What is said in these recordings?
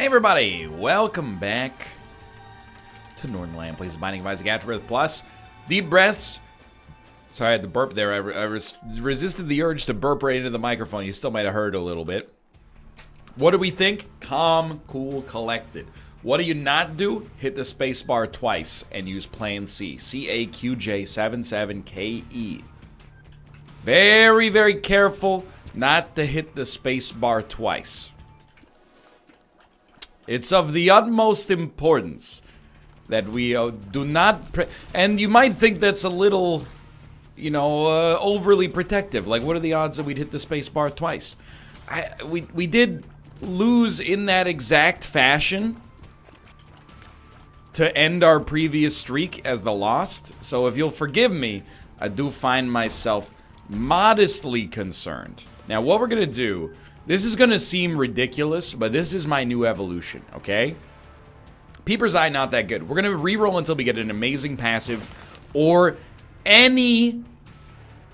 Hey everybody, welcome back to Northernlion Plays Binding of Isaac Afterbirth Plus. Deep breaths. Sorry, I had to burp there. I resisted the urge to burp right into the microphone. You still might have heard a little bit. What do we think? Calm, cool, collected. What do you not do? Hit the space bar twice and use Plan C. CAQJ77KE. Very, very careful not to hit the space bar twice. It's of the utmost importance that we do not... And you might think that's a little, overly protective. Like, what are the odds that we'd hit the space bar twice? We did lose in that exact fashion to end our previous streak as the lost. So if you'll forgive me, I do find myself modestly concerned. Now, what we're going to do... This is going to seem ridiculous, but this is my new evolution, okay? Peeper's Eye, not that good. We're going to reroll until we get an amazing passive or any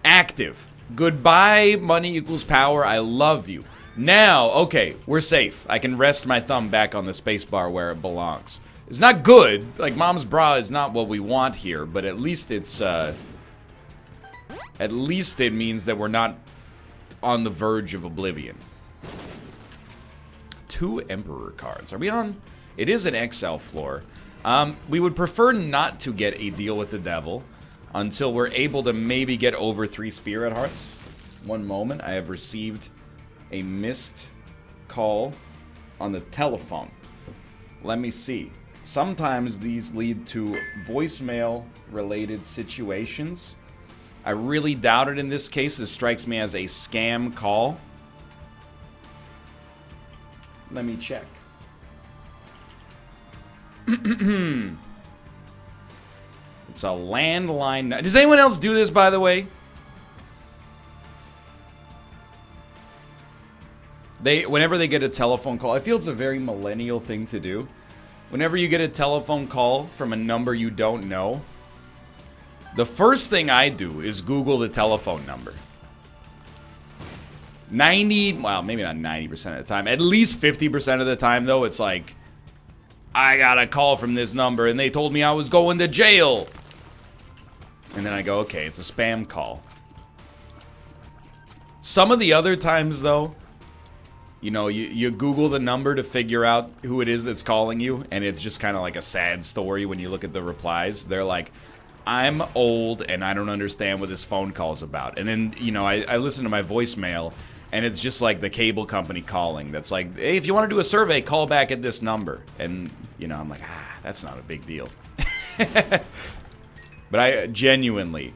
active. Goodbye, money equals power. I love you. Now, okay, we're safe. I can rest my thumb back on the spacebar where it belongs. It's not good. Like, Mom's bra is not what we want here, but at least it's, at least it means that we're not on the verge of oblivion. 2 Emperor cards. Are we on? It is an XL floor. We would prefer not to get a deal with the devil until we're able to maybe get over 3 Spirit Hearts. One moment. I have received a missed call on the telephone. Let me see. Sometimes these lead to voicemail-related situations. I really doubt it in this case. This strikes me as a scam call. Let me check. It's a landline. Does anyone else do this, by the way? Whenever they get a telephone call, I feel it's a very millennial thing to do. Whenever you get a telephone call from a number you don't know, the first thing I do is Google the telephone number. Well, maybe not 90% of the time. At least 50% of the time, though, it's like, I got a call from this number, and they told me I was going to jail. And then I go, okay, it's a spam call. Some of the other times, though, you Google the number to figure out who it is that's calling you, and it's just kind of like a sad story when you look at the replies. They're like, I'm old, and I don't understand what this phone call's about. And then, I listen to my voicemail, and it's just like the cable company calling. That's like, hey, if you want to do a survey, call back at this number. And, I'm like, that's not a big deal. But I genuinely...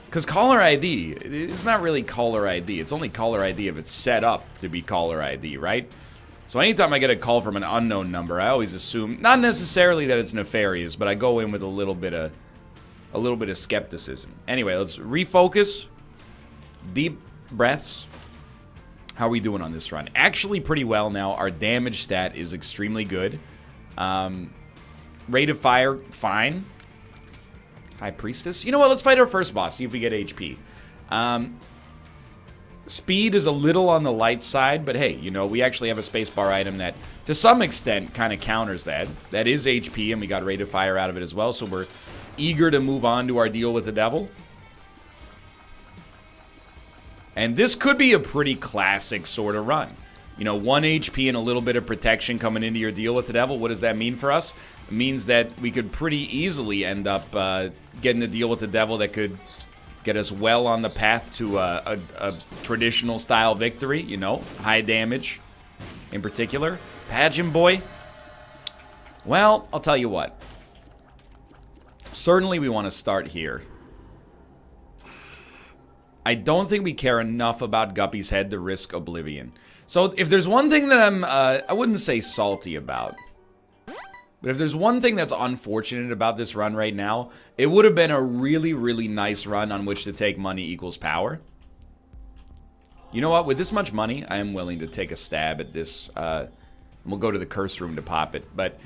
Because caller ID, it's not really caller ID. It's only caller ID if it's set up to be caller ID, right? So anytime I get a call from an unknown number, I always assume, not necessarily that it's nefarious, but I go in with a little bit of skepticism. Anyway, let's refocus. Deep breaths. How are we doing on this run? Actually pretty well now. Our damage stat is extremely good. Rate of fire, fine. High Priestess. You know what? Let's fight our first boss. See if we get HP. Speed is a little on the light side, but hey, we actually have a spacebar item that, to some extent, kind of counters that. That is HP, and we got rate of fire out of it as well, so we're eager to move on to our deal with the devil. And this could be a pretty classic sort of run. 1 HP and a little bit of protection coming into your deal with the devil. What does that mean for us? It means that we could pretty easily end up getting the deal with the devil that could get us well on the path to a traditional style victory, high damage in particular. Pageant Boy. Well, I'll tell you what. Certainly we want to start here. I don't think we care enough about Guppy's head to risk oblivion. So if there's one thing that I wouldn't say salty about, but if there's one thing that's unfortunate about this run right now, it would have been a really, really nice run on which to take money equals power. You know what? With this much money, I am willing to take a stab at this. We'll go to the curse room to pop it. But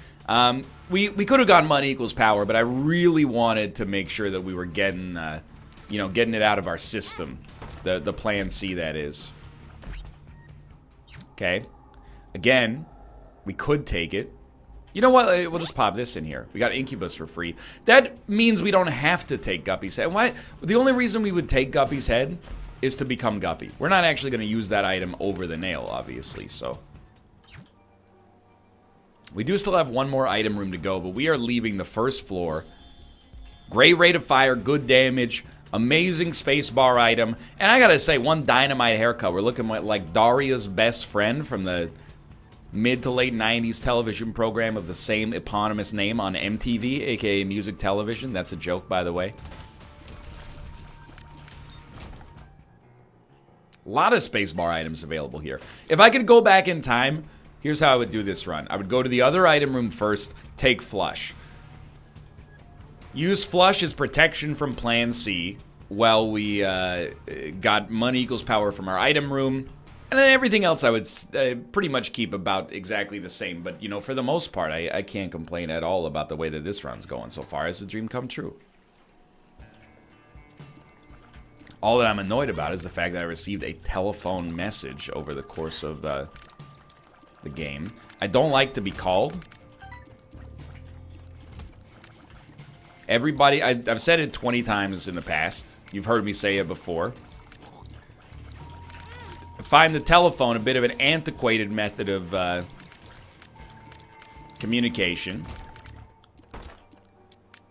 we could have gone money equals power, but I really wanted to make sure that we were getting, getting it out of our system. The plan C, that is. Okay. Again, we could take it. You know what? We'll just pop this in here. We got Incubus for free. That means we don't have to take Guppy's head. Why? The only reason we would take Guppy's head is to become Guppy. We're not actually going to use that item over the nail, obviously, so. We do still have one more item room to go, but we are leaving the first floor. Great rate of fire, good damage, amazing spacebar item. And I gotta say, one dynamite haircut. We're looking like Daria's best friend from the mid to late 90s television program of the same eponymous name on MTV, aka Music Television. That's a joke, by the way. A lot of spacebar items available here. If I could go back in time, here's how I would do this run. I would go to the other item room first, take Flush. Use Flush as protection from Plan C while we got money equals power from our item room. And then everything else I would pretty much keep about exactly the same. But, you know, for the most part, I can't complain at all about the way that this run's going so far. It's a dream come true. All that I'm annoyed about is the fact that I received a telephone message over the course of the game. I don't like to be called. Everybody, I've said it 20 times in the past. You've heard me say it before. I find the telephone a bit of an antiquated method of communication,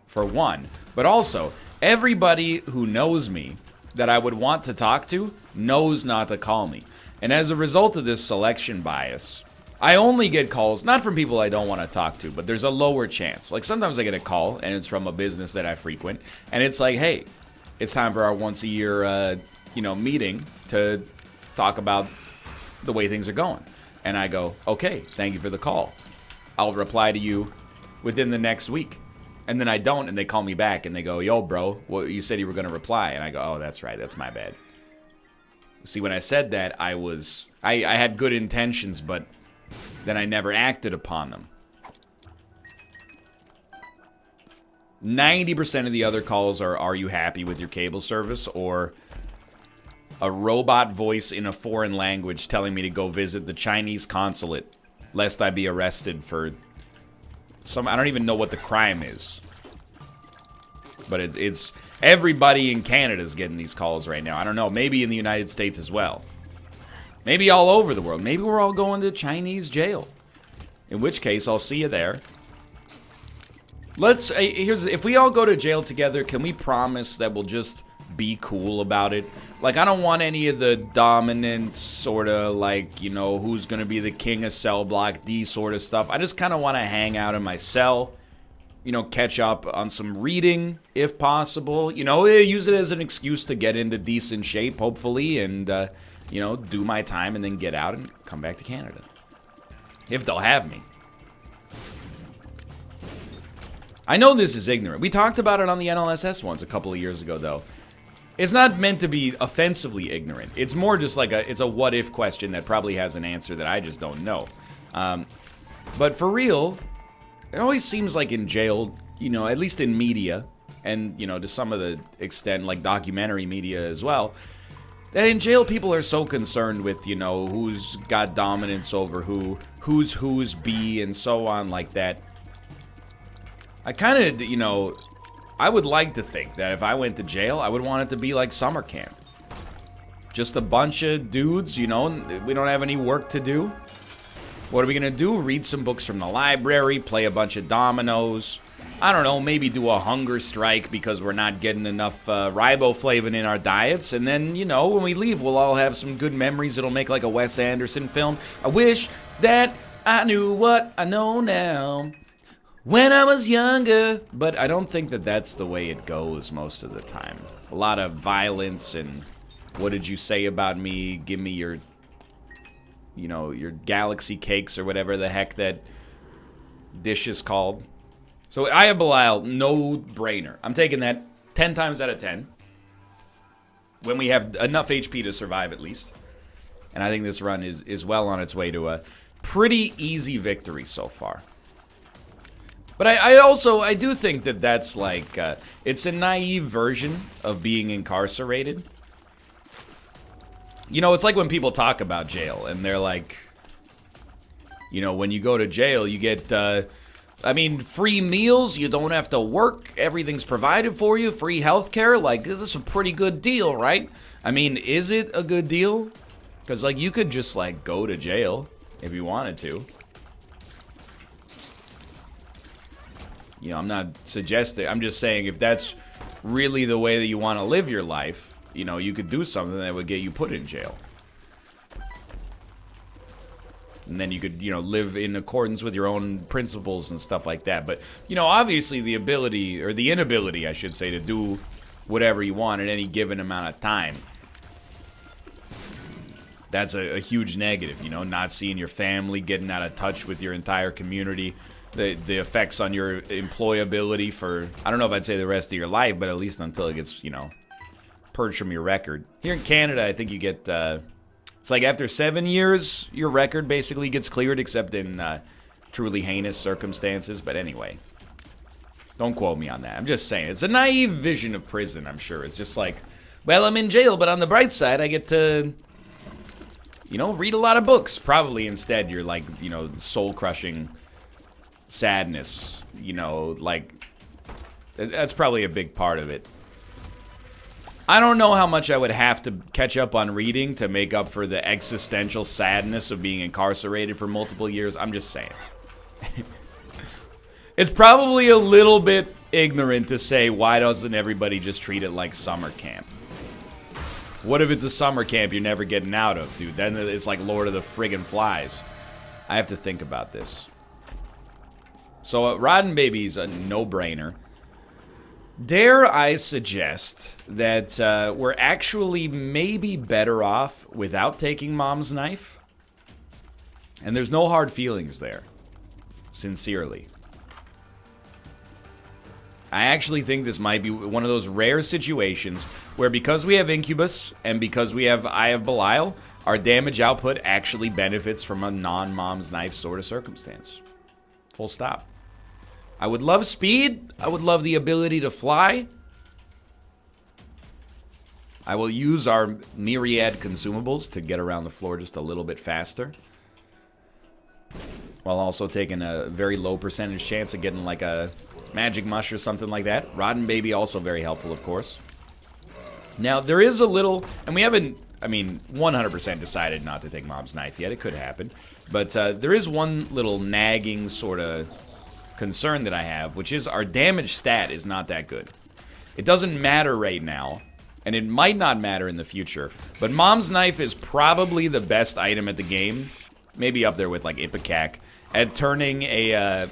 for one. But also, everybody who knows me that I would want to talk to knows not to call me. And as a result of this selection bias, I only get calls, not from people I don't want to talk to, but there's a lower chance. Like, sometimes I get a call, and it's from a business that I frequent, and it's like, hey, it's time for our once-a-year, meeting to talk about the way things are going. And I go, okay, thank you for the call. I'll reply to you within the next week. And then I don't, and they call me back, and they go, yo, bro, well, you said you were going to reply. And I go, oh, that's right, that's my bad. See, when I said that, I had good intentions, but then I never acted upon them. 90% of the other calls are you happy with your cable service? Or a robot voice in a foreign language telling me to go visit the Chinese consulate, lest I be arrested for some, I don't even know what the crime is. But it's everybody in Canada's getting these calls right now. I don't know, maybe in the United States as well. Maybe all over the world. Maybe we're all going to Chinese jail. In which case, I'll see you there. If we all go to jail together, can we promise that we'll just be cool about it? Like, I don't want any of the dominant sort of, like, you know, who's going to be the king of cell block D sort of stuff. I just kind of want to hang out in my cell, you know, catch up on some reading, if possible. You know, use it as an excuse to get into decent shape, hopefully, and, you know, do my time and then get out and come back to Canada. If they'll have me. I know this is ignorant. We talked about it on the NLSS once a couple of years ago, though. It's not meant to be offensively ignorant. It's more just like it's a what-if question that probably has an answer that I just don't know. But for real, it always seems like in jail, you know, at least in media, and, you know, to some of the extent, like documentary media as well, that in jail people are so concerned with, you know, who's got dominance over who's B, and so on like that. I kind of, you know, I would like to think that if I went to jail, I would want it to be like summer camp. Just a bunch of dudes, you know, we don't have any work to do. What are we going to do? Read some books from the library, play a bunch of dominoes. I don't know, maybe do a hunger strike because we're not getting enough riboflavin in our diets. And then, you know, when we leave, we'll all have some good memories. It'll make like a Wes Anderson film. I wish that I knew what I know now when I was younger. But I don't think that that's the way it goes most of the time. A lot of violence and what did you say about me? Give me your, you know, your galaxy cakes or whatever the heck that dish is called. So I have Belial, no brainer. I'm taking that 10 times out of 10. When we have enough HP to survive at least. And I think this run is well on its way to a pretty easy victory so far. But I do think that that's like, it's a naive version of being incarcerated. You know, it's like when people talk about jail and they're like, You know, when you go to jail, you get, I mean, free meals, you don't have to work, everything's provided for you, free healthcare. Like, this is a pretty good deal, right? I mean, is it a good deal? Because, like, you could just, like, go to jail if you wanted to. You know, I'm not suggesting, I'm just saying if that's really the way that you want to live your life, you know, you could do something that would get you put in jail. And then you could, you know, live in accordance with your own principles and stuff like that. But, you know, obviously the ability, or the inability, I should say, to do whatever you want at any given amount of time. That's a huge negative, you know, not seeing your family, getting out of touch with your entire community. The effects on your employability for, I don't know if I'd say the rest of your life, but at least until it gets, you know, purged from your record. Here in Canada, I think you get, it's like after 7 years, your record basically gets cleared, except in truly heinous circumstances. But anyway, don't quote me on that. I'm just saying, it's a naive vision of prison, I'm sure. It's just like, well, I'm in jail, but on the bright side, I get to, you know, read a lot of books. Probably instead, you're like, you know, soul-crushing sadness, you know, like, that's probably a big part of it. I don't know how much I would have to catch up on reading to make up for the existential sadness of being incarcerated for multiple years. I'm just saying. It's probably a little bit ignorant to say, why doesn't everybody just treat it like summer camp? What if it's a summer camp you're never getting out of, dude? Then it's like Lord of the friggin' Flies. I have to think about this. So, Rotten Baby's a no-brainer. Dare I suggest that we're actually maybe better off without taking Mom's knife? And there's no hard feelings there. Sincerely. I actually think this might be one of those rare situations where because we have Incubus and because we have Eye of Belial, our damage output actually benefits from a non-Mom's knife sort of circumstance. Full stop. I would love speed. I would love the ability to fly. I will use our myriad consumables to get around the floor just a little bit faster. While also taking a very low percentage chance of getting like a magic mush or something like that. Rotten Baby also very helpful, of course. Now, there is a little, and we haven't, I mean, 100% decided not to take Mom's knife yet. It could happen. But there is one little nagging sort of concern that I have, which is our damage stat is not that good. It doesn't matter right now, and it might not matter in the future, but Mom's knife is probably the best item at the game, maybe up there with like Ipecac, at turning a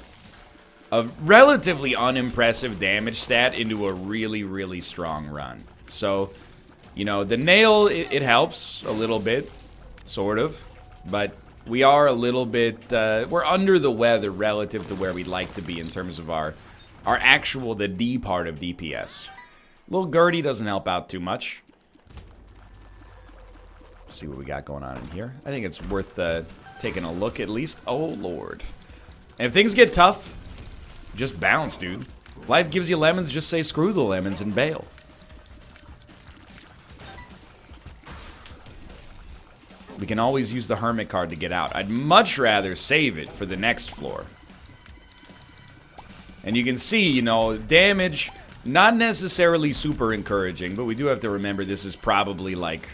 relatively unimpressive damage stat into a really, really strong run. So, you know, the nail, it helps a little bit, sort of, but we are a little bit, we're under the weather relative to where we'd like to be in terms of our actual, the D part of DPS. Little Gertie doesn't help out too much. Let's see what we got going on in here. I think it's worth taking a look at least. Oh, Lord. And if things get tough, just bounce, dude. If life gives you lemons, just say screw the lemons and bail. We can always use the Hermit card to get out. I'd much rather save it for the next floor. And you can see, you know, damage, not necessarily super encouraging, but we do have to remember this is probably like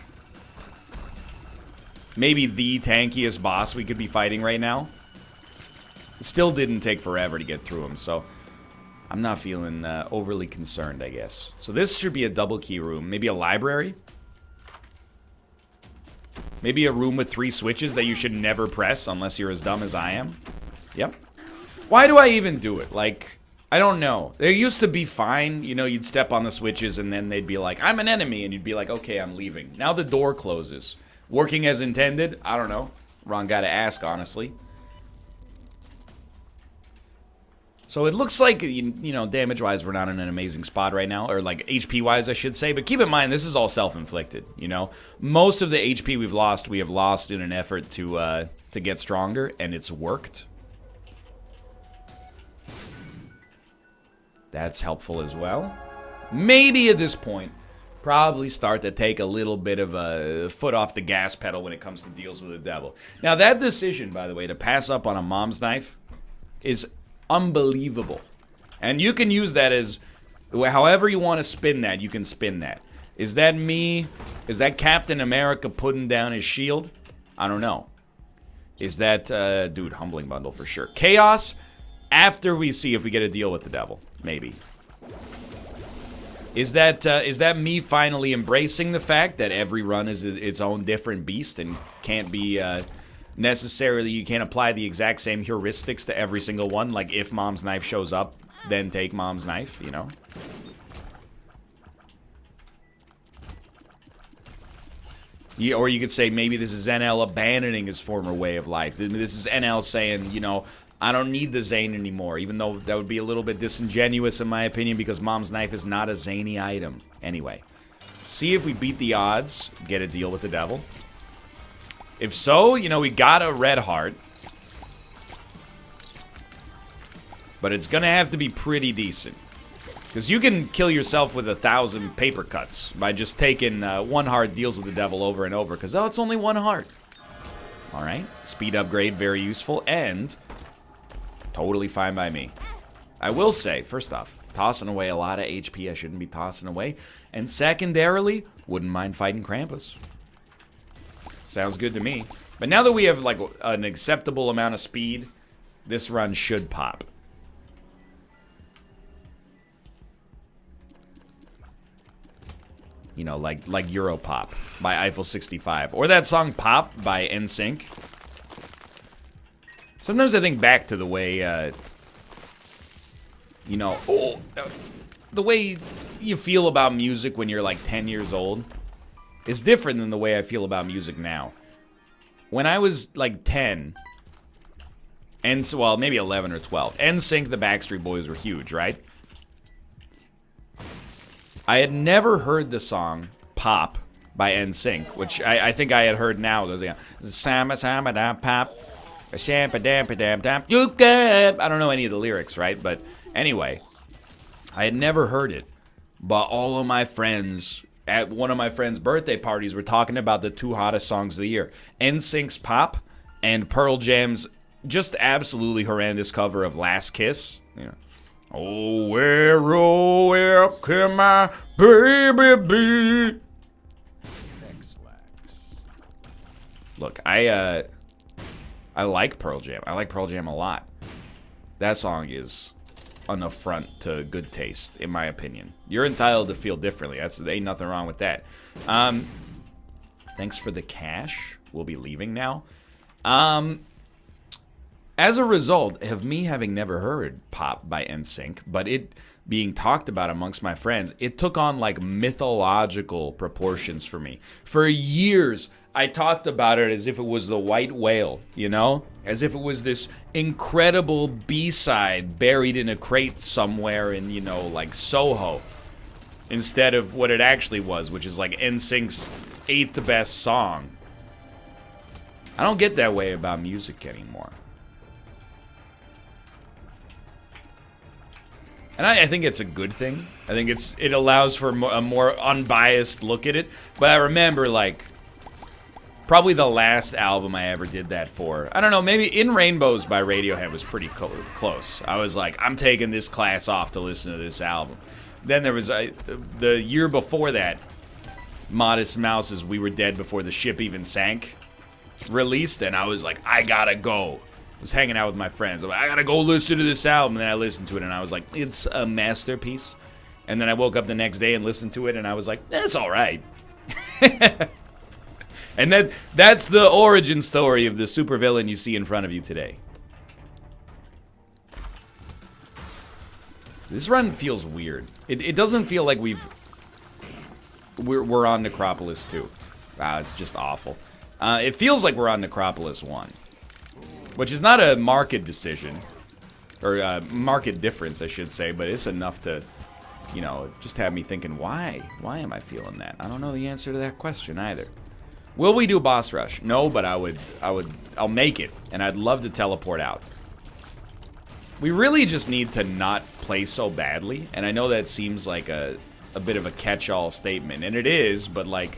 maybe the tankiest boss we could be fighting right now. Still didn't take forever to get through him, so I'm not feeling overly concerned, I guess. So this should be a double key room. Maybe a library? Maybe a room with 3 switches that you should never press unless you're as dumb as I am. Yep. Why do I even do it? Like, I don't know. They used to be fine. You know, you'd step on the switches and then they'd be like, I'm an enemy. And you'd be like, okay, I'm leaving. Now the door closes. Working as intended? I don't know. Wrong guy to ask, honestly. So it looks like, you know, damage-wise, we're not in an amazing spot right now. Or, like, HP-wise, I should say. But keep in mind, this is all self-inflicted, you know? Most of the HP we've lost, we have lost in an effort to get stronger, and it's worked. That's helpful as well. Maybe at this point, probably start to take a little bit of a foot off the gas pedal when it comes to deals with the devil. Now, that decision, by the way, to pass up on a mom's knife is unbelievable. And you can use that as however you want to spin that, you can spin that. Is that me? Is that Captain America putting down his shield? I don't know. Is that, dude, humbling bundle for sure. Chaos, after we see if we get a deal with the devil. Maybe. Is that me finally embracing the fact that every run is its own different beast and can't be, necessarily, you can't apply the exact same heuristics to every single one? Like, if Mom's Knife shows up, then take Mom's Knife, you know? Or you could say maybe this is NL abandoning his former way of life. This is NL saying, you know, I don't need the Zane anymore, even though that would be a little bit disingenuous in my opinion because Mom's Knife is not a zany item. Anyway, see if we beat the odds, get a deal with the devil. If so, you know, we got a red heart. But it's gonna have to be pretty decent. Because you can kill yourself with 1,000 paper cuts by just taking one heart deals with the devil over and over. Because, oh, it's only one heart. Alright. Speed upgrade, very useful. And totally fine by me. I will say, first off, tossing away a lot of HP I shouldn't be tossing away. And secondarily, wouldn't mind fighting Krampus. Sounds good to me. But now that we have, like, an acceptable amount of speed, this run should pop. You know, like Europop by Eiffel 65. Or that song Pop by NSYNC. Sometimes I think back to the way, you know, the way you feel about music when you're like 10 years old is different than the way I feel about music now. When I was like 10, and so, well, maybe 11 or 12, NSYNC, the Backstreet Boys were huge, right? I had never heard the song Pop by NSYNC, which I think I had heard now. It was like, pop, you can. I don't know any of the lyrics, right? But anyway, I had never heard it. But all of my friends at one of my friends' birthday parties were talking about the two hottest songs of the year. NSYNC's Pop and Pearl Jam's just absolutely horrendous cover of Last Kiss. You know. Oh, where can my baby be? Look, I like Pearl Jam. I like Pearl Jam a lot. That song is an affront to good taste, in my opinion. You're entitled to feel differently. Ain't nothing wrong with that. Thanks for the cash. We'll be leaving now. As a result of me having never heard Pop by NSYNC, but it being talked about amongst my friends, it took on like mythological proportions for me. For years, I talked about it as if it was the white whale, you know? As if it was this incredible B-side buried in a crate somewhere in, you know, like Soho. Instead of what it actually was, which is like NSYNC's 8th best song. I don't get that way about music anymore. And I think it's a good thing. I think it allows for a more unbiased look at it. But I remember, like, probably the last album I ever did that for. I don't know, maybe In Rainbows by Radiohead was pretty close. I was like, I'm taking this class off to listen to this album. Then there was, the year before that, Modest Mouse's We Were Dead Before the Ship Even Sank released. And I was like, I gotta go. I was hanging out with my friends. I'm like, I gotta go listen to this album. And then I listened to it and I was like, it's a masterpiece. And then I woke up the next day and listened to it and I was like, it's alright. And that's the origin story of the supervillain you see in front of you today. This run feels weird. It doesn't feel like we're on Necropolis 2. Wow, it's just awful. It feels like we're on Necropolis 1. Which is not a market decision. Or market difference, I should say. But it's enough to, you know, just have me thinking, why? Why am I feeling that? I don't know the answer to that question either. Will we do boss rush? No, but I'll make it. And I'd love to teleport out. We really just need to not play so badly. And I know that seems like a a bit of a catch-all statement. And it is, but like...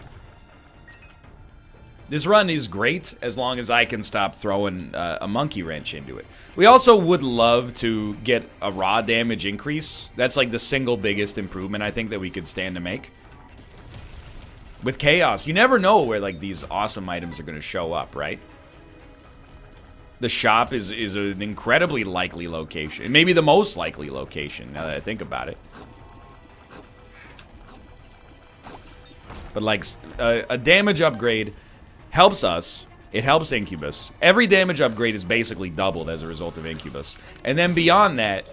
This run is great as long as I can stop throwing a monkey wrench into it. We also would love to get a raw damage increase. That's like the single biggest improvement I think that we could stand to make. With Chaos, you never know where like these awesome items are going to show up, right? The shop is an incredibly likely location. Maybe the most likely location, now that I think about it. But like a damage upgrade helps us. It helps Incubus. Every damage upgrade is basically doubled as a result of Incubus. And then beyond that,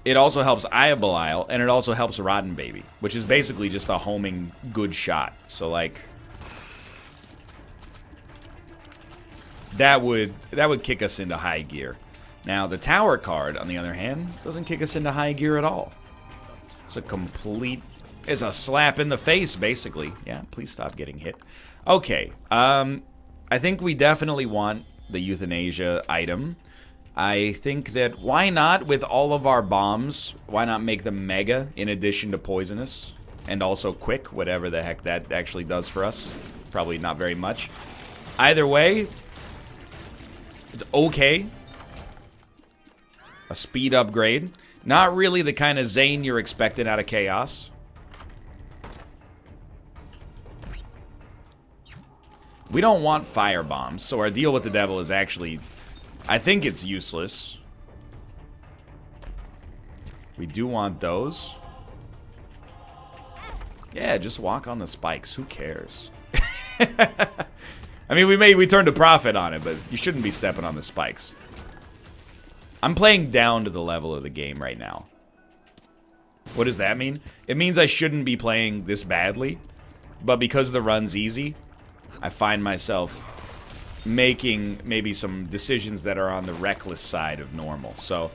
it also helps Eye of Belial, and it also helps Rotten Baby, which is basically just a homing good shot. So like that would kick us into high gear. Now the Tower card, on the other hand, doesn't kick us into high gear at all. It's a slap in the face, basically. Yeah, please stop getting hit. Okay, I think we definitely want the Euthanasia item. I think that why not, with all of our bombs, why not make them mega in addition to poisonous? And also quick, whatever the heck that actually does for us. Probably not very much. Either way, it's okay. A speed upgrade. Not really the kind of Zane you're expecting out of Chaos. We don't want fire bombs, so our deal with the devil is actually, I think it's useless. We do want those. Yeah, just walk on the spikes. Who cares? I mean, we turned a profit on it, but you shouldn't be stepping on the spikes. I'm playing down to the level of the game right now. What does that mean? It means I shouldn't be playing this badly, but because the run's easy, I find myself making maybe some decisions that are on the reckless side of normal. So,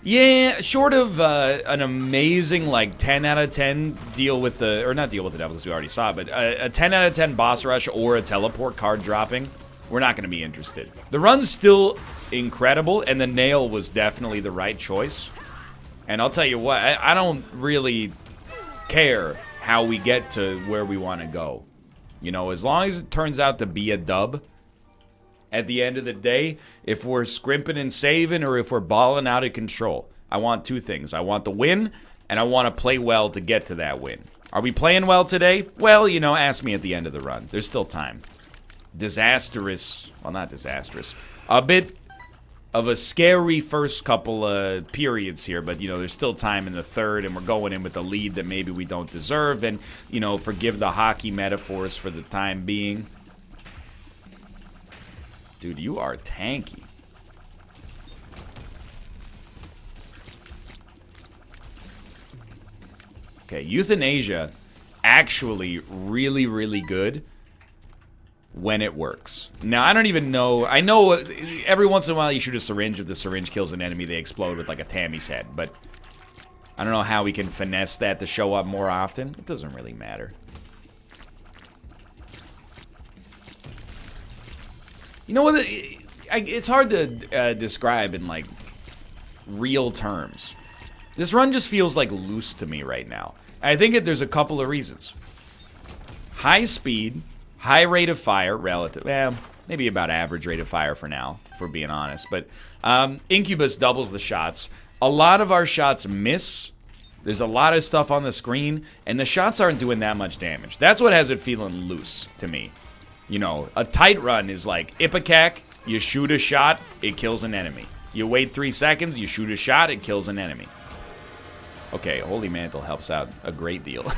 yeah, short of an amazing, like, 10 out of 10 deal with the... Or not deal with the devil, because we already saw it, but a 10 out of 10 boss rush or a teleport card dropping, we're not going to be interested. The run's still incredible, and the nail was definitely the right choice. And I'll tell you what, I don't really care how we get to where we want to go. You know, as long as it turns out to be a dub, at the end of the day, if we're scrimping and saving or if we're balling out of control, I want two things. I want the win, and I want to play well to get to that win. Are we playing well today? Well, you know, ask me at the end of the run. There's still time. Disastrous. Well, not disastrous. A bit of a scary first couple of periods here, but, you know, there's still time in the third, and we're going in with a lead that maybe we don't deserve, and, you know, forgive the hockey metaphors for the time being. Dude, you are tanky. Okay, Euthanasia, actually really, really good when it works. Now, I don't even know. I know every once in a while you shoot a syringe. If the syringe kills an enemy, they explode with like a Tammy's head. But I don't know how we can finesse that to show up more often. It doesn't really matter. You know what? It's hard to describe in like real terms. This run just feels like loose to me right now. I think there's a couple of reasons. High speed. High rate of fire, relative, well, maybe about average rate of fire for now, if we're being honest. But Incubus doubles the shots. A lot of our shots miss. There's a lot of stuff on the screen, and the shots aren't doing that much damage. That's what has it feeling loose to me. You know, a tight run is like Ipecac, you shoot a shot, it kills an enemy. You wait 3 seconds, you shoot a shot, it kills an enemy. Okay, Holy Mantle helps out a great deal.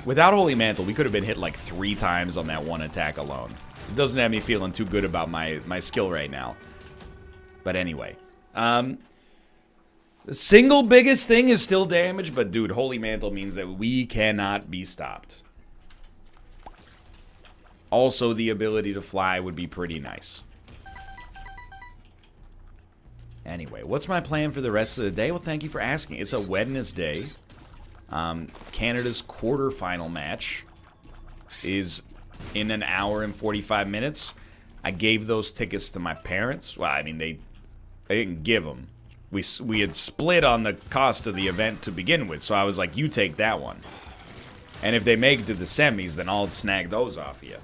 Without Holy Mantle, we could have been hit like 3 times on that one attack alone. It doesn't have me feeling too good about my skill right now. But anyway. The single biggest thing is still damage, but dude, Holy Mantle means that we cannot be stopped. Also, the ability to fly would be pretty nice. Anyway, what's my plan for the rest of the day? Well, thank you for asking. It's a Wednesday. Canada's quarterfinal match is in an hour and 45 minutes. I gave those tickets to my parents. Well, I mean, I didn't give them. We had split on the cost of the event to begin with, so I was like, you take that one. And if they make it to the semis, then I'll snag those off you,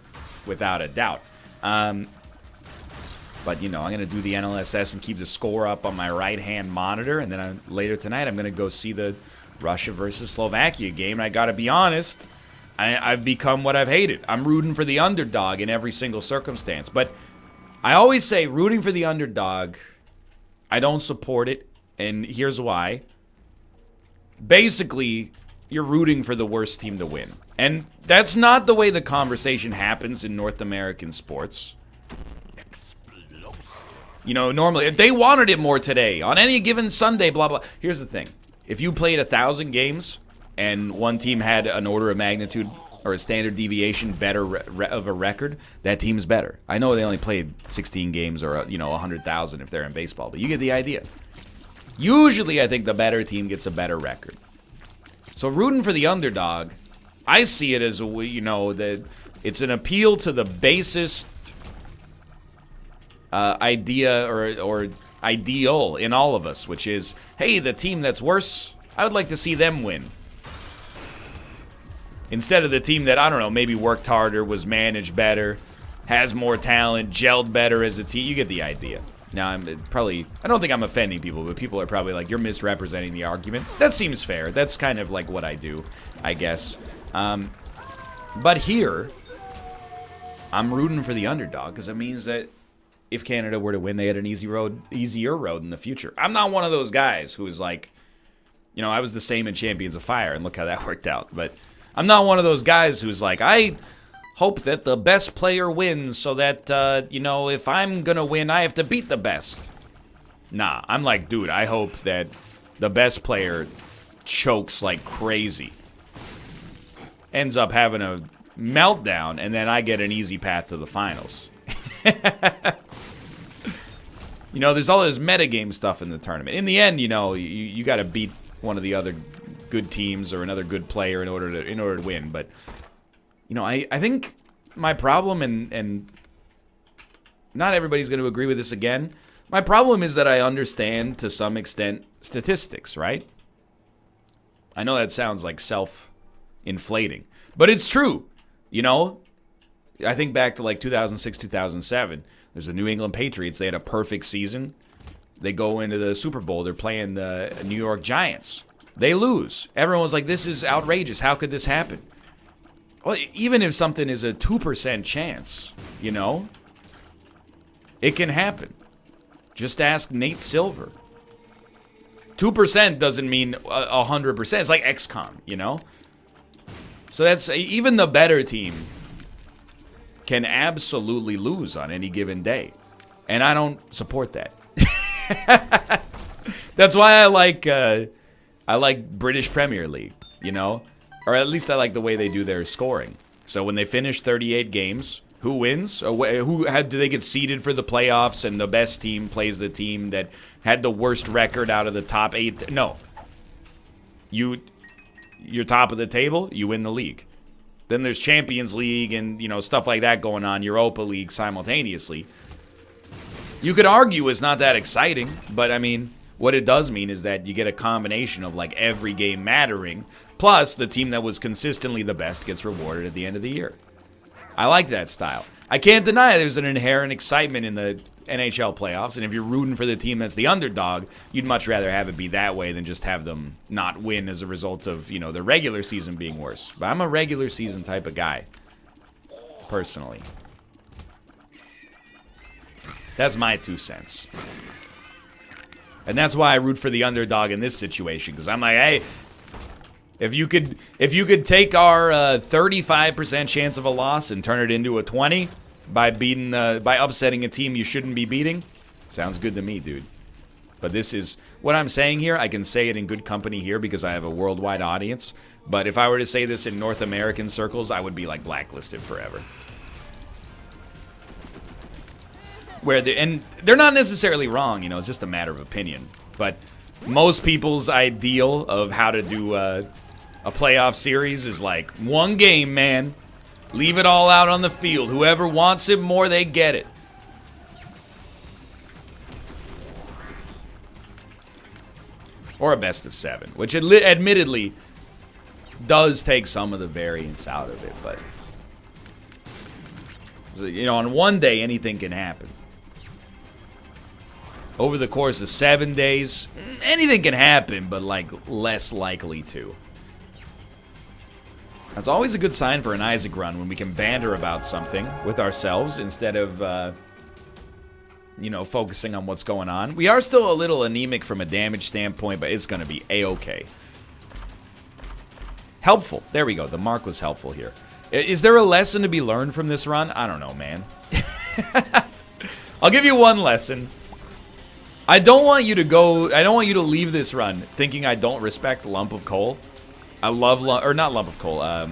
without a doubt. But, you know, I'm going to do the NLSS and keep the score up on my right-hand monitor, and then later tonight I'm going to go see the Russia versus Slovakia game, and I got to be honest, I've become what I've hated. I'm rooting for the underdog in every single circumstance, but I always say rooting for the underdog, I don't support it, and here's why. Basically, you're rooting for the worst team to win. And that's not the way the conversation happens in North American sports. You know, normally, if they wanted it more today, on any given Sunday, blah, blah. Here's the thing. If you played 1,000 games and one team had an order of magnitude or a standard deviation better of a record, that team's better. I know they only played 16 games or, you know, 100,000 if they're in baseball, but you get the idea. Usually, I think the better team gets a better record. So rooting for the underdog, I see it as, you know, that it's an appeal to the basest idea or ideal in all of us, which is, hey, the team that's worse, I would like to see them win. Instead of the team that, I don't know, maybe worked harder, was managed better, has more talent, gelled better as a team. You get the idea. Now, I don't think I'm offending people, but people are probably like, you're misrepresenting the argument. That seems fair. That's kind of like what I do, I guess. But here, I'm rooting for the underdog because it means that if Canada were to win, they had an easier road in the future. I'm not one of those guys who is like, you know, I was the same in Champions of Fire, and look how that worked out. But I'm not one of those guys who's like, I hope that the best player wins so that, you know, if I'm going to win, I have to beat the best. Nah, I'm like, dude, I hope that the best player chokes like crazy, ends up having a meltdown, and then I get an easy path to the finals. You know, there's all this metagame stuff in the tournament. In the end, you know, you got to beat one of the other good teams or another good player in order to win. But you know, I think my problem, and not everybody's going to agree with this again. My problem is that I understand to some extent statistics, right? I know that sounds like self-inflating, but it's true. You know, I think back to like 2006, 2007. There's the New England Patriots. They had a perfect season. They go into the Super Bowl. They're playing the New York Giants. They lose. Everyone was like, this is outrageous. How could this happen? Well, even if something is a 2% chance, you know, it can happen. Just ask Nate Silver. 2% doesn't mean 100%. It's like XCOM, you know? So that's, even the better team can absolutely lose on any given day. And I don't support that. That's why I like British Premier League, you know? Or at least I like the way they do their scoring. So when they finish 38 games, who wins? Do they get seeded for the playoffs, and the best team plays the team that had the worst record out of the top 8? No. You're top of the table, you win the league. Then there's Champions League and, you know, stuff like that going on, Europa League simultaneously. You could argue it's not that exciting, but I mean, what it does mean is that you get a combination of like every game mattering, plus the team that was consistently the best gets rewarded at the end of the year. I like that style. I can't deny there's an inherent excitement in the NHL playoffs, and if you're rooting for the team that's the underdog, you'd much rather have it be that way than just have them not win as a result of, you know, the regular season being worse. But I'm a regular season type of guy, personally. That's my 2 cents. And that's why I root for the underdog in this situation, because I'm like, hey, if you could take our 35% chance of a loss and turn it into a 20 by upsetting a team you shouldn't be beating, sounds good to me, dude. But this is what I'm saying here. I can say it in good company here because I have a worldwide audience. But if I were to say this in North American circles, I would be like blacklisted forever. And they're not necessarily wrong, you know, it's just a matter of opinion. But most people's ideal of how to do a playoff series is like, one game, man. Leave it all out on the field. Whoever wants it more, they get it. Or a best of 7, which admittedly does take some of the variance out of it, but you know, on one day anything can happen. Over the course of 7 days, anything can happen, but like less likely to. That's always a good sign for an Isaac run, when we can banter about something with ourselves instead of you know, focusing on what's going on. We are still a little anemic from a damage standpoint, but it's going to be a-okay. Helpful. There we go. The mark was helpful here. Is there a lesson to be learned from this run? I don't know, man. I'll give you one lesson. I don't want you to leave this run thinking I don't respect Lump of Coal. I love, or not Lump of Coal,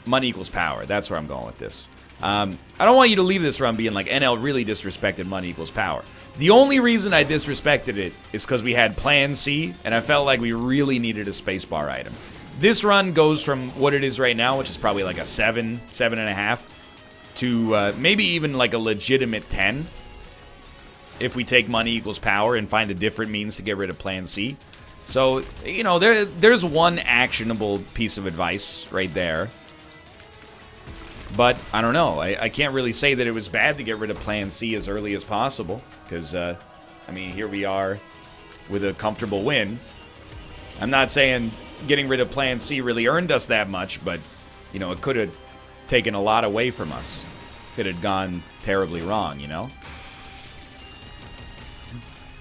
Money Equals Power. That's where I'm going with this. I don't want you to leave this run being like, NL really disrespected Money Equals Power. The only reason I disrespected it is because we had Plan C, and I felt like we really needed a spacebar item. This run goes from what it is right now, which is probably like a 7, 7.5, to maybe even like a legitimate 10, if we take Money Equals Power and find a different means to get rid of Plan C. So, you know, there's one actionable piece of advice right there. But, I don't know, I can't really say that it was bad to get rid of Plan C as early as possible. Because, I mean, here we are with a comfortable win. I'm not saying getting rid of Plan C really earned us that much, but, you know, it could have taken a lot away from us if it had gone terribly wrong, you know?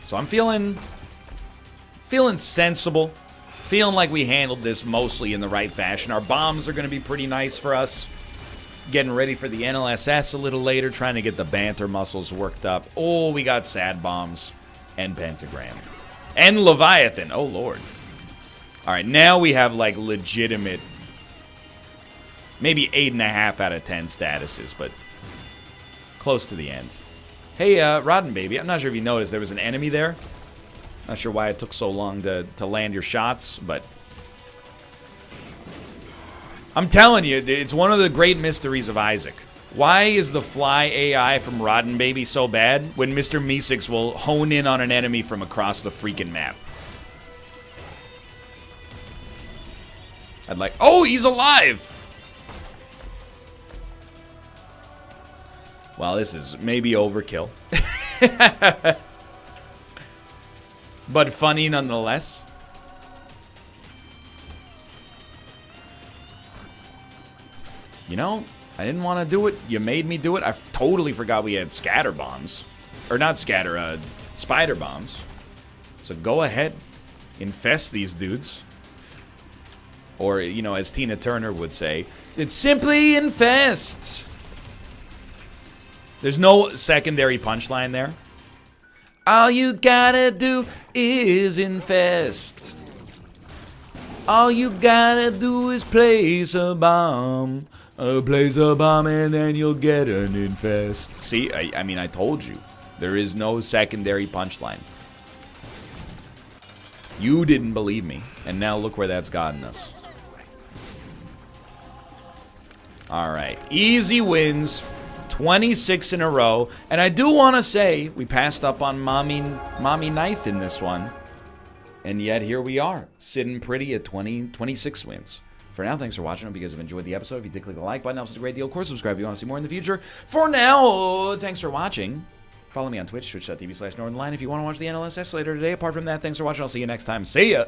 So I'm feeling sensible. Feeling like we handled this mostly in the right fashion. Our bombs are going to be pretty nice for us. Getting ready for the NLSS a little later, trying to get the banter muscles worked up. Oh, we got Sad Bombs and Pentagram. And Leviathan. Oh, Lord. All right, now we have, like, legitimate, maybe 8.5 out of 10 statuses, but close to the end. Hey, Rodden Baby, I'm not sure if you noticed there was an enemy there. Not sure why it took so long to land your shots, but I'm telling you, it's one of the great mysteries of Isaac. Why is the fly AI from Rodden Baby so bad when Mr. Meeseeks will hone in on an enemy from across the freaking map? I'd like... Oh, he's alive! Well, this is maybe overkill. But funny nonetheless. You know, I didn't want to do it. You made me do it. I totally forgot we had scatter bombs. Or not scatter, spider bombs. So go ahead. Infest these dudes. Or, you know, as Tina Turner would say, it's simply infest. There's no secondary punchline there. All you gotta do is infest. All you gotta do is place a bomb. Place a bomb and then you'll get an infest. See, I mean, I told you. There is no secondary punchline. You didn't believe me, and now look where that's gotten us. Alright, easy wins. 26 in a row. And I do want to say, we passed up on Mommy Knife in this one. And yet, here we are, sitting pretty at 26 wins. For now, thanks for watching. I hope you guys have enjoyed the episode. If you did, click the like button. It helps a great deal. Of course, subscribe if you want to see more in the future. For now, thanks for watching. Follow me on Twitch, twitch.tv/Northernlion if you want to watch the NLSS later today. Apart from that, thanks for watching. I'll see you next time. See ya!